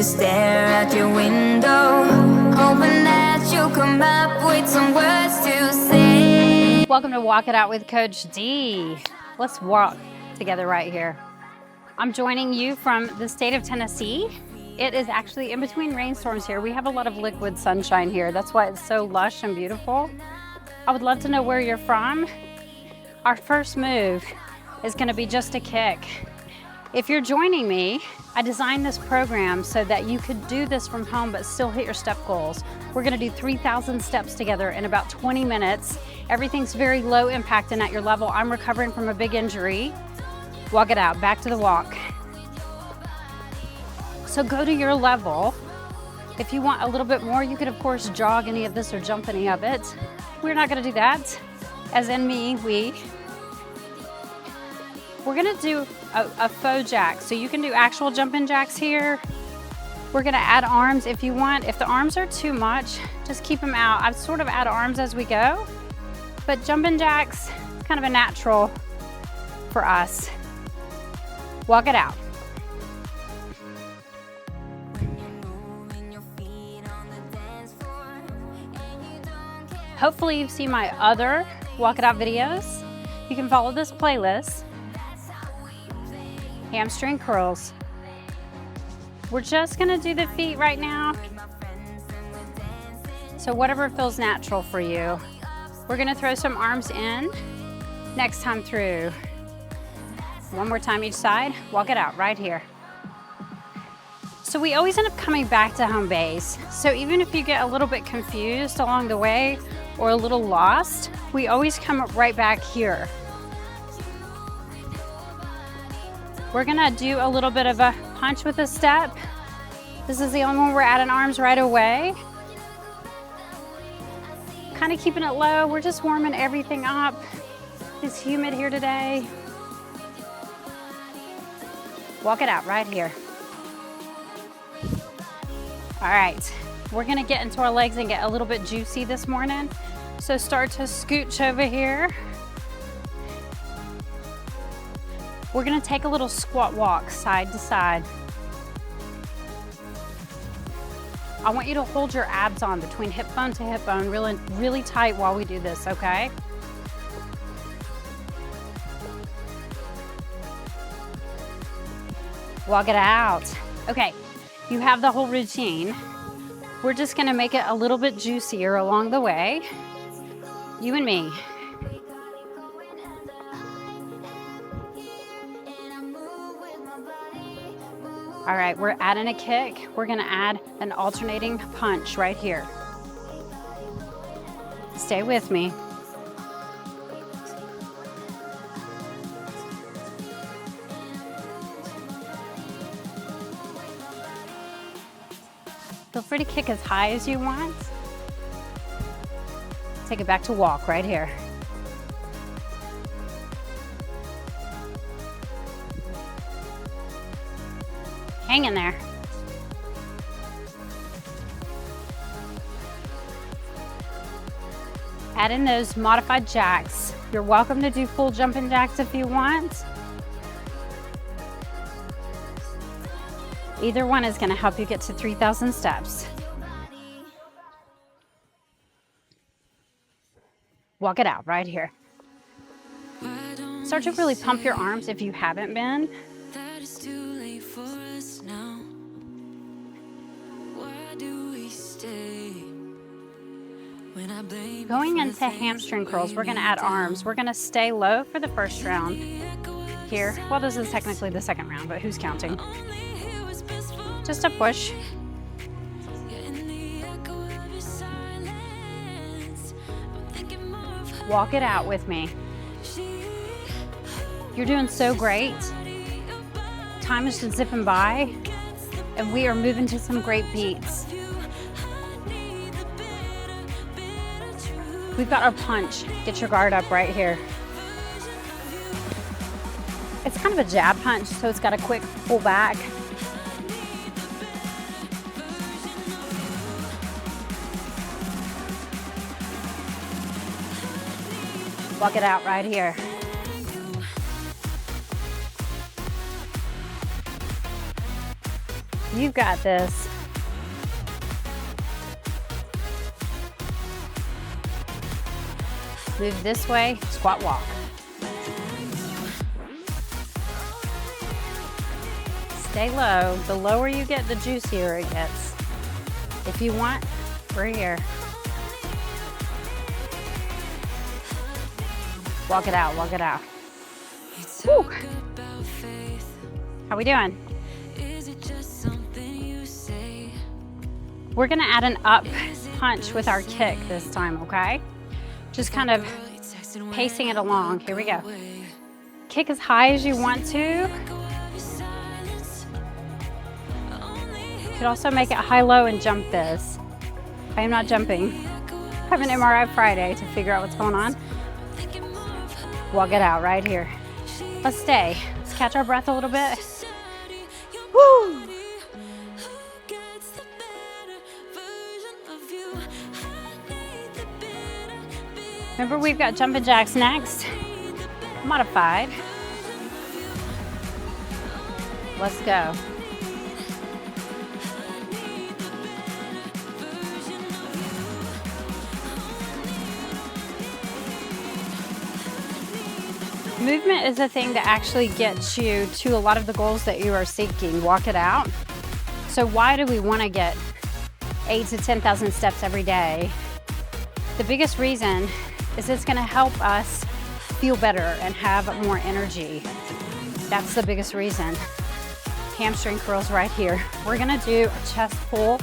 just stare out your window, hoping that you'll come up with some words to say. Welcome to Walk It Out with Coach D. Let's walk together right here. I'm joining you from the state of Tennessee. It is actually in between rainstorms here. We have a lot of liquid sunshine here. That's why it's so lush and beautiful. I would love to know where you're from. Our first move is going to be just a kick. If you're joining me, I designed this program so that you could do this from home but still hit your step goals. We're going to do 3,000 steps together in about 20 minutes. Everything's very low impact and at your level. I'm recovering from a big injury. Walk it out, back to the walk. So go to your level. If you want a little bit more, you could of course jog any of this or jump any of it. We're not going to do that, as in me, we. We're gonna do a faux jack. So you can do actual jumping jacks here. We're gonna add arms if you want. If the arms are too much, just keep them out. I've sort of add arms as we go, but jumping jacks, kind of a natural for us. Walk it out. Hopefully you've seen my other Walk It Out videos. You can follow this playlist. Hamstring curls. We're just gonna do the feet right now. So whatever feels natural for you. We're gonna throw some arms in next time through. One more time each side. Walk it out right here. So we always end up coming back to home base. So even if you get a little bit confused along the way or a little lost, we always come up right back here. We're gonna do a little bit of a punch with a step. This is the only one we're adding arms right away. Kind of keeping it low. We're just warming everything up. It's humid here today. Walk it out right here. All right, we're gonna get into our legs and get a little bit juicy this morning. So start to scooch over here. We're gonna take a little squat walk side to side. I want you to hold your abs on between hip bone to hip bone, really tight while we do this, okay? Walk it out. Okay, you have the whole routine. We're just gonna make it a little bit juicier along the way. You and me. All right, we're adding a kick. We're gonna add an alternating punch right here. Stay with me. Feel free to kick as high as you want. Take it back to walk right here. Hang in there. Add in those modified jacks. You're welcome to do full jumping jacks if you want. Either one is gonna help you get to 3,000 steps. Walk it out right here. Start to really pump your arms if you haven't been. Going into hamstring curls, we're gonna add arms. We're gonna stay low for the first round here. Well, this is technically the second round, but who's counting? Just a push. Walk it out with me. You're doing so great. Time is just zipping by, and we are moving to some great beats. We've got our punch. Get your guard up right here. It's kind of a jab punch, so it's got a quick pull back. Walk it out right here. You've got this. Move this way, squat walk. Stay low. The lower you get, the juicier it gets. If you want, we're here. Walk it out, walk it out. Whew. How we doing? We're gonna add an up punch with our kick this time, okay? Just kind of pacing it along. Here we go. Kick as high as you want to. You could also make it high-low and jump this. I am not jumping. I have an MRI Friday to figure out what's going on. Walk it out right here. Let's stay. Let's catch our breath a little bit. Woo! Remember, we've got jumping jacks next. Modified. Let's go. Movement is the thing that actually gets you to a lot of the goals that you are seeking. Walk it out. So why do we want to get 8,000 to 10,000 steps every day? The biggest reason is it's going to help us feel better and have more energy. That's the biggest reason. Hamstring curls right here. We're going to do a chest pull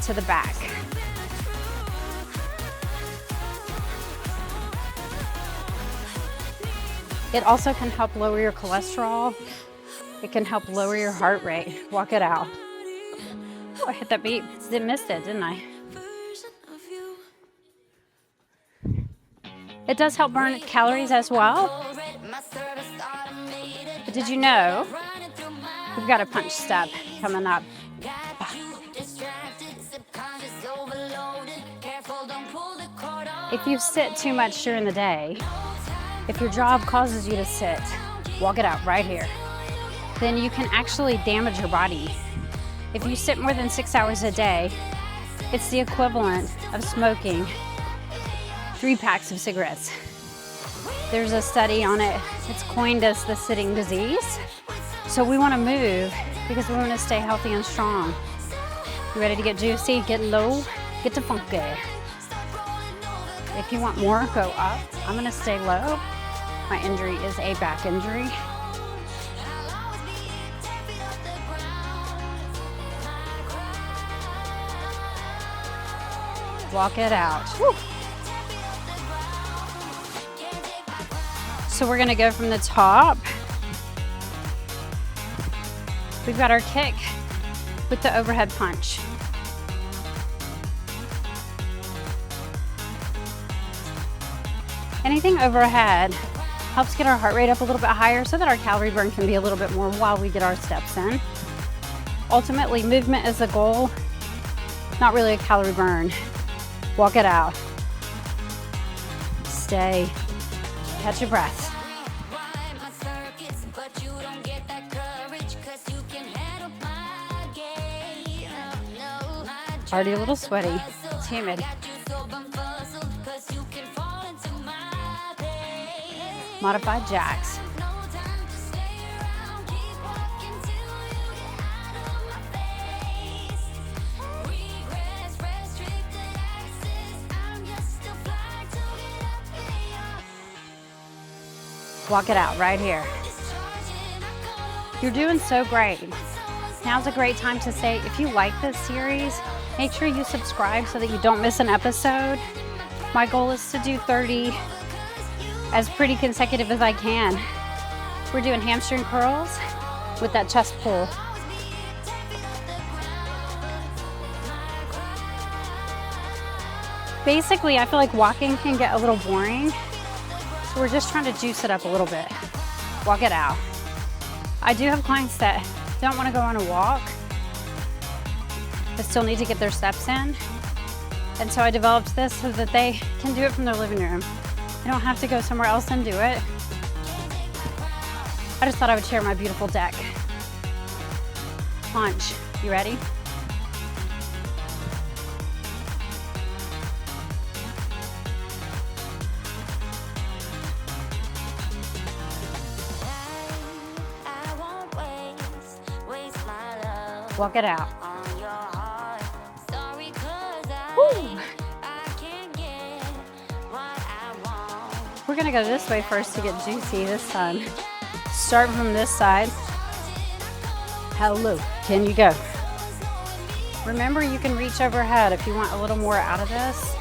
to the back. It also can help lower your cholesterol. It can help lower your heart rate. Walk it out. Oh, I hit that beat. Missed it, didn't I? It does help burn calories as well. But did you know we've got a punch step coming up? If you sit too much during the day, if your job causes you to sit, walk it out right here, then you can actually damage your body. If you sit more than 6 hours a day, it's the equivalent of smoking 3 packs of cigarettes. There's a study on it. It's coined as the sitting disease. So we want to move because we want to stay healthy and strong. You ready to get juicy, get low, get to funky. If you want more, go up. I'm going to stay low. My injury is a back injury. Walk it out. Woo. So we're going to go from the top. We've got our kick with the overhead punch. Anything overhead helps get our heart rate up a little bit higher so that our calorie burn can be a little bit more while we get our steps in. Ultimately, movement is a goal, not really a calorie burn. Walk it out. Stay. Catch your breath. Already a little sweaty. It's humid. Modified jacks. Walk it out right here. You're doing so great. Now's a great time to say, if you like this series, make sure you subscribe so that you don't miss an episode. My goal is to do 30 as pretty consecutive as I can. We're doing hamstring curls with that chest pull. Basically, I feel like walking can get a little boring, so we're just trying to juice it up a little bit. Walk it out. I do have clients that don't want to go on a walk, but still need to get their steps in. And so I developed this so that they can do it from their living room. They don't have to go somewhere else and do it. I just thought I would share my beautiful deck. Punch. You ready? Walk it out. Woo. We're gonna go this way first to get juicy this time. Start from this side. Hello, can you go? Remember, you can reach overhead if you want a little more out of this.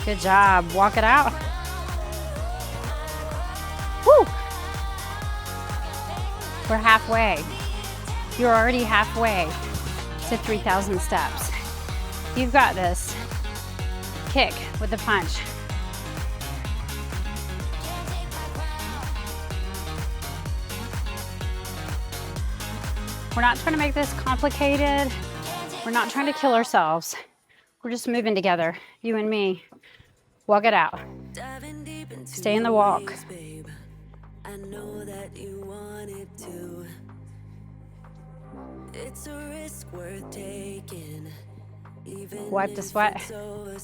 Good job. Walk it out. Woo! We're halfway. You're already halfway to 3,000 steps. You've got this. Kick with the punch. We're not trying to make this complicated. We're not trying to kill ourselves. We're just moving together, you and me. Walk it out. Stay in the walk. I know that you wanted to. It's a risk worth taking. Even Wipe the sweat. Want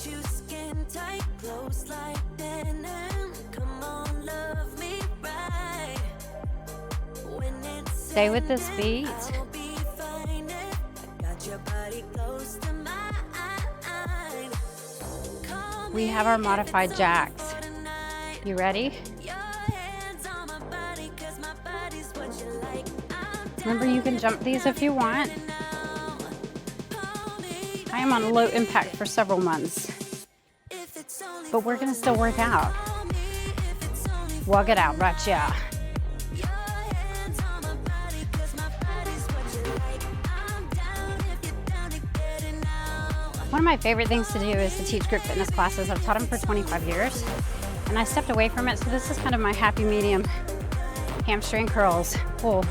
you skin tight, close like denim. Come on, love me right. When it's Stay with this beat. I'll be fine. I got your body close to mine. We have our modified jacks. You ready? Remember, you can jump these if you want. I am on low impact for several months, but we're gonna still work out. Walk it out, right? Yeah. One of my favorite things to do is to teach group fitness classes. I've taught them for 25 years, and I stepped away from it, so this is kind of my happy medium. Hamstring curls, pull.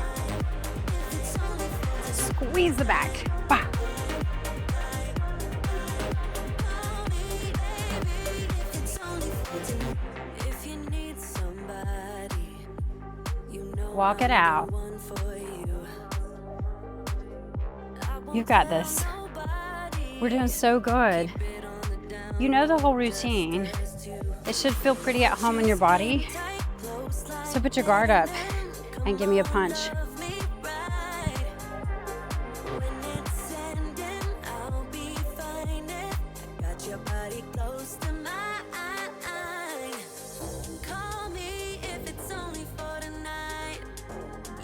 Squeeze the back. Bah. Walk it out. You've got this. We're doing so good. You know the whole routine. It should feel pretty at home in your body. So put your guard up and give me a punch.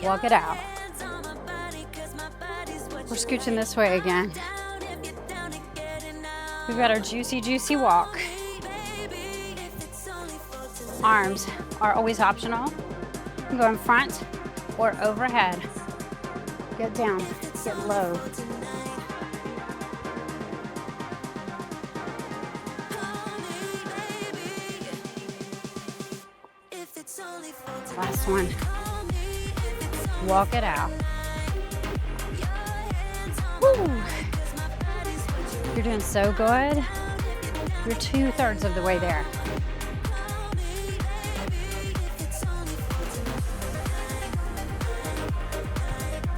Walk it out. We're scooching this way again. We've got our juicy, juicy walk. Arms are always optional. You can go in front or overhead. Get down, get low. Last one. Walk it out. Woo. You're doing so good. You're 2/3 of the way there.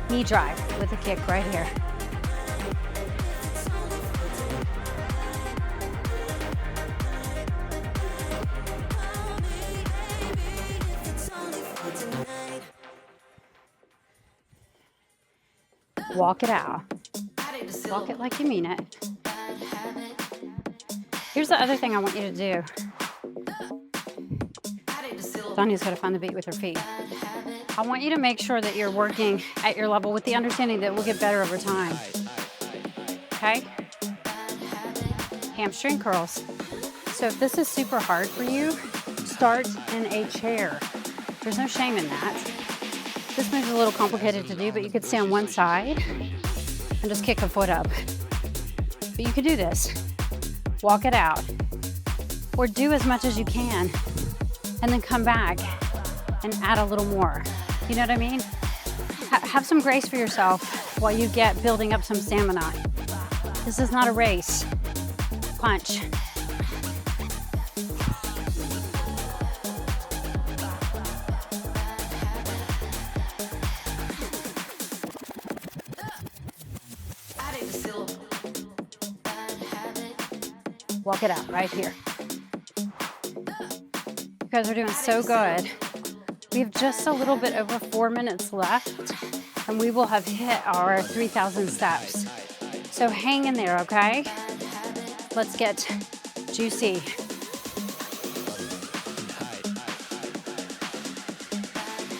Knee drive with a kick right here. Walk it out. Walk it like you mean it. Here's the other thing I want you to do. Danya's got to find the beat with her feet. I want you to make sure that you're working at your level with the understanding that we'll get better over time. Okay? Hamstring curls. So if this is super hard for you, start in a chair. There's no shame in that. This move's a little complicated to do, but you could stay on one side and just kick a foot up. But you could do this. Walk it out. Or do as much as you can and then come back and add a little more. You know what I mean? Have some grace for yourself while you get building up some stamina. This is not a race. Punch. Walk it out right here. You guys are doing so good. We have just a little bit over 4 minutes left, and we will have hit our 3,000 steps. So hang in there, okay? Let's get juicy.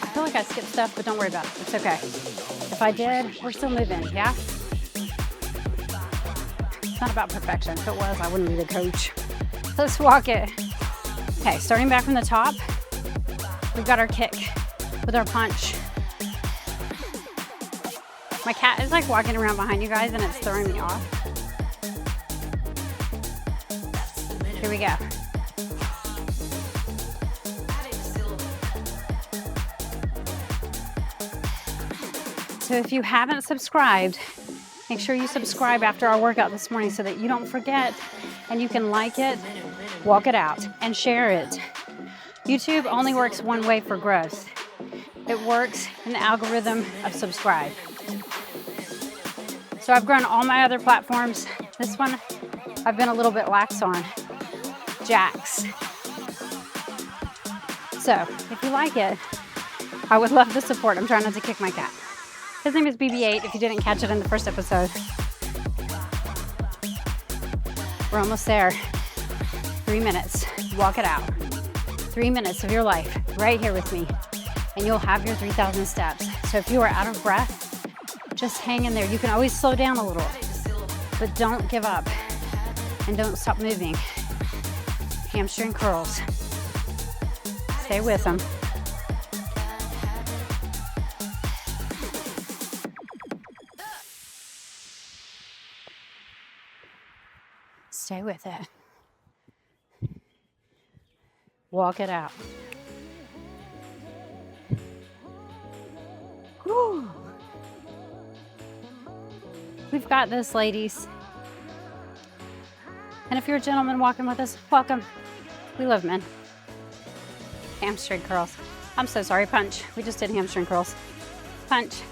I feel like I skipped stuff, but don't worry about it. It's okay. If I did, we're still moving, yeah? It's not about perfection. If it was, I wouldn't be the coach. Let's walk it. Okay, starting back from the top, we've got our kick with our punch. My cat is like walking around behind you guys and it's throwing me off. Here we go. So if you haven't subscribed, make sure you subscribe after our workout this morning so that you don't forget, and you can like it, walk it out, and share it. YouTube only works one way for growth. It works in the algorithm of subscribe. So I've grown all my other platforms. This one I've been a little bit lax on. Jacks. So if you like it, I would love the support. I'm trying not to kick my cat. His name is BB-8 if you didn't catch it in the first episode. We're almost there. 3 minutes. Walk it out. 3 minutes of your life right here with me, and you'll have your 3,000 steps. So if you are out of breath, just hang in there. You can always slow down a little, but don't give up and don't stop moving. Hamstring curls. Stay with them. Stay with it. Walk it out. Whew. We've got this, ladies. And if you're a gentleman walking with us, welcome. We love men. Hamstring curls. I'm so sorry, punch. We just did hamstring curls. Punch.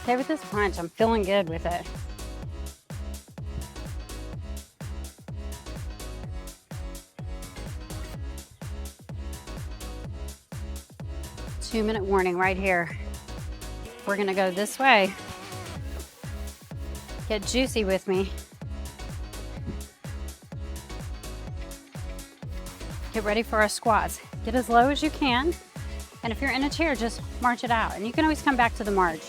Okay, with this punch, I'm feeling good with it. Two-minute warning right here. We're gonna go this way. Get juicy with me. Get ready for our squats. Get as low as you can. And if you're in a chair, just march it out. And you can always come back to the march.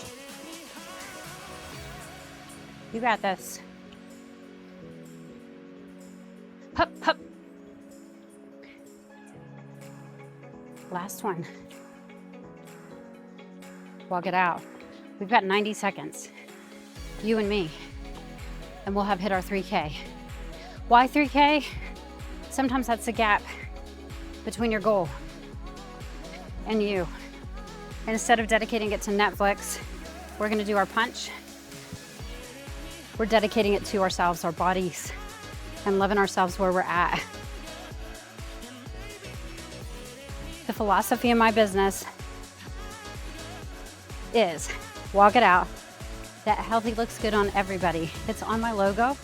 You got this. Hup, hup. Last one. Walk it out. We've got 90 seconds. You and me. And we'll have hit our 3K. Why 3K? Sometimes that's the gap between your goal and you. And instead of dedicating it to Netflix, we're gonna do our punch. We're dedicating it to ourselves, our bodies, and loving ourselves where we're at. The philosophy of my business is walk it out. That healthy looks good on everybody. It's on my logo.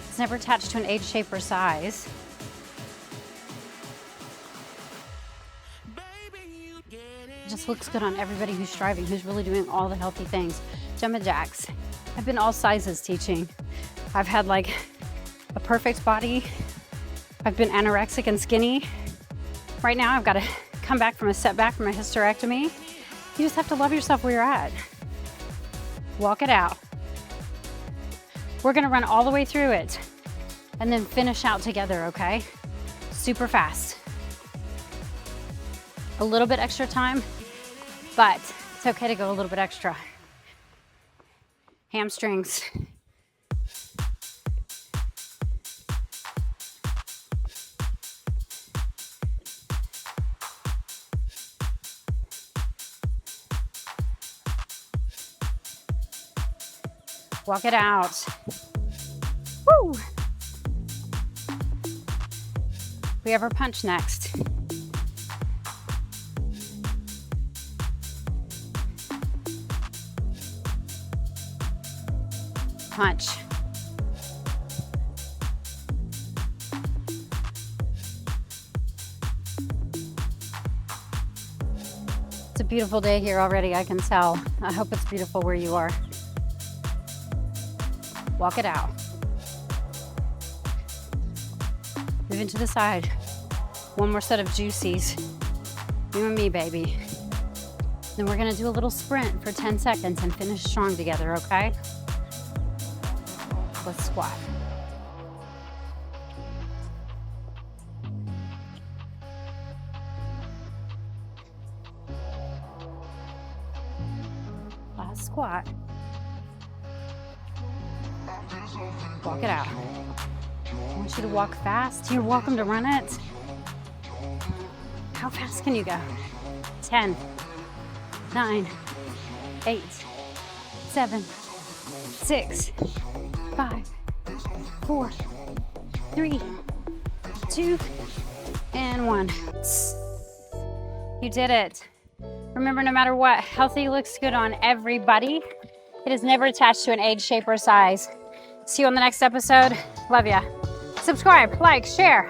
It's never attached to an age, shape, or size. It just looks good on everybody who's striving, who's really doing all the healthy things. Jumping jacks. I've been all sizes teaching. I've had like a perfect body. I've been anorexic and skinny. Right now I've got to come back from a setback from a hysterectomy. You just have to love yourself where you're at. Walk it out. We're gonna run all the way through it and then finish out together, okay? Super fast. A little bit extra time, but it's okay to go a little bit extra. Hamstrings. Walk it out. Woo! We have our punch next. Punch. It's a beautiful day here already, I can tell. I hope it's beautiful where you are. Walk it out. Move into the side. One more set of juicies. You and me, baby. Then we're gonna do a little sprint for 10 seconds and finish strong together, okay? Let's squat. Last squat. Walk it out. I want you to walk fast. You're welcome to run it. How fast can you go? 10, 9, 8, 7, 6, 5, 4, 3, 2, and 1. You did it. Remember, no matter what, healthy looks good on everybody. It is never attached to an age, shape, or size. See you on the next episode. Love ya. Subscribe, like, share.